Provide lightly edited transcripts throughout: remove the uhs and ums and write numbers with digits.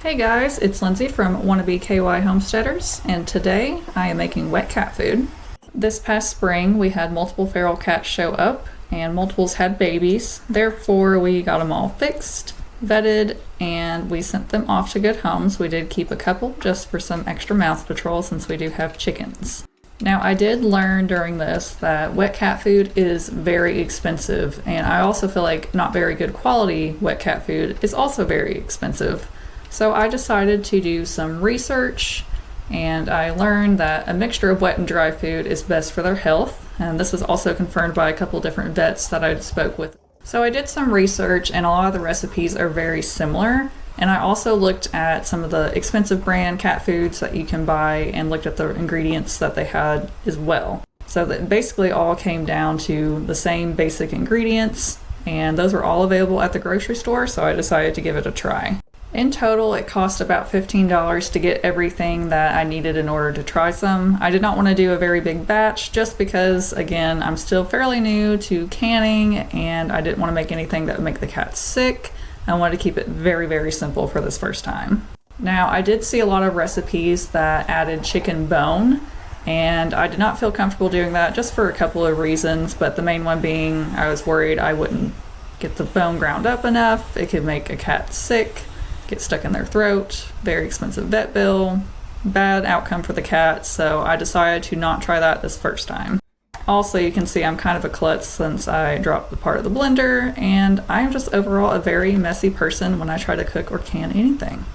Hey guys, it's Lindsay from Wannabe KY Homesteaders, and today I am making wet cat food. This past spring we had multiple feral cats show up, and multiples had babies. Therefore we got them all fixed, vetted, and we sent them off to good homes. We did keep a couple just for some extra mouth patrol since we do have chickens. Now I did learn during this that wet cat food is very expensive, and I also feel like not very good quality wet cat food is also very expensive. So I decided to do some research, and I learned that a mixture of wet and dry food is best for their health, and this was also confirmed by a couple different vets that I spoke with. So I did some research, and a lot of the recipes are very similar, and I also looked at some of the expensive brand cat foods that you can buy and looked at the ingredients that they had as well. So that basically all came down to the same basic ingredients, and those were all available at the grocery store, so I decided to give it a try. In total, it cost about $15 to get everything that I needed in order to try some. I did not want to do a very big batch just because, again, I'm still fairly new to canning and I didn't want to make anything that would make the cats sick. I wanted to keep it very, very simple for this first time. Now, I did see a lot of recipes that added chicken bone, and I did not feel comfortable doing that just for a couple of reasons, but the main one being I was worried I wouldn't get the bone ground up enough. It could make a cat sick, get stuck in their throat, very expensive vet bill, bad outcome for the cat, so I decided to not try that this first time. Also, you can see I'm kind of a klutz since I dropped the part of the blender, and I'm just overall a very messy person when I try to cook or can anything.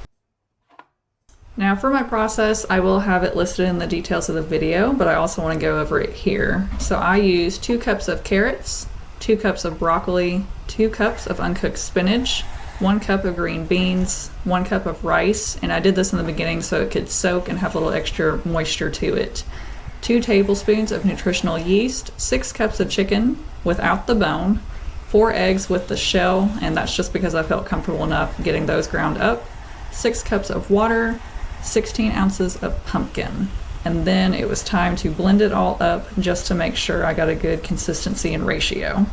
Now for my process, I will have it listed in the details of the video, but I also want to go over it here. So I use 2 cups of carrots, 2 cups of broccoli, 2 cups of uncooked spinach, 1 cup of green beans, 1 cup of rice, and I did this in the beginning so it could soak and have a little extra moisture to it. 2 tablespoons of nutritional yeast, 6 cups of chicken without the bone, 4 eggs with the shell, and that's just because I felt comfortable enough getting those ground up, 6 cups of water, 16 ounces of pumpkin. And then it was time to blend it all up just to make sure I got a good consistency and ratio.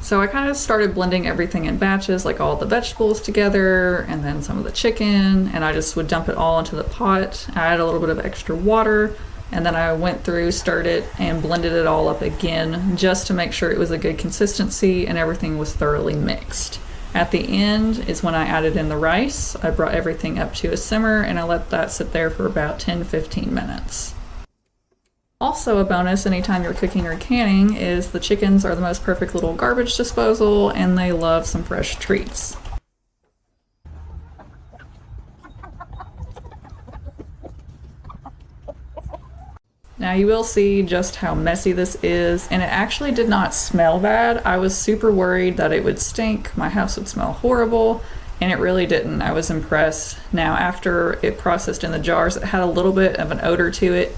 So I kind of started blending everything in batches, like all the vegetables together and then some of the chicken, and I just would dump it all into the pot. I added a little bit of extra water, and then I went through, stirred it, and blended it all up again just to make sure it was a good consistency and everything was thoroughly mixed. At the end is when I added in the rice. I brought everything up to a simmer and I let that sit there for about 10-15 minutes. Also a bonus anytime you're cooking or canning is the chickens are the most perfect little garbage disposal and they love some fresh treats. Now you will see just how messy this is, and it actually did not smell bad. I was super worried that it would stink, my house would smell horrible, and it really didn't. I was impressed. Now after it processed in the jars, it had a little bit of an odor to it,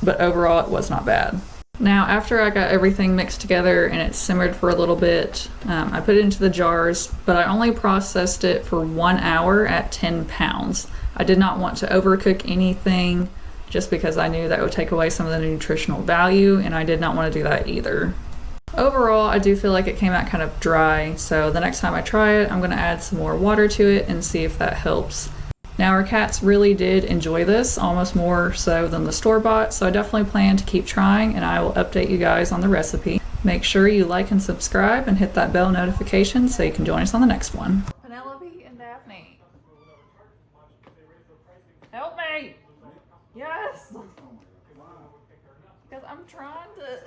but overall it was not bad. Now after I got everything mixed together and it simmered for a little bit, I put it into the jars, but I only processed it for 1 hour at 10 pounds. I did not want to overcook anything just because I knew that would take away some of the nutritional value, and I did not want to do that either. Overall, I do feel like it came out kind of dry, so the next time I try it, I'm going to add some more water to it and see if that helps. Now our cats really did enjoy this, almost more so than the store-bought, so I definitely plan to keep trying and I will update you guys on the recipe. Make sure you like and subscribe and hit that bell notification so you can join us on the next one. Penelope and Daphne. Help me! Yes! Because I'm trying to...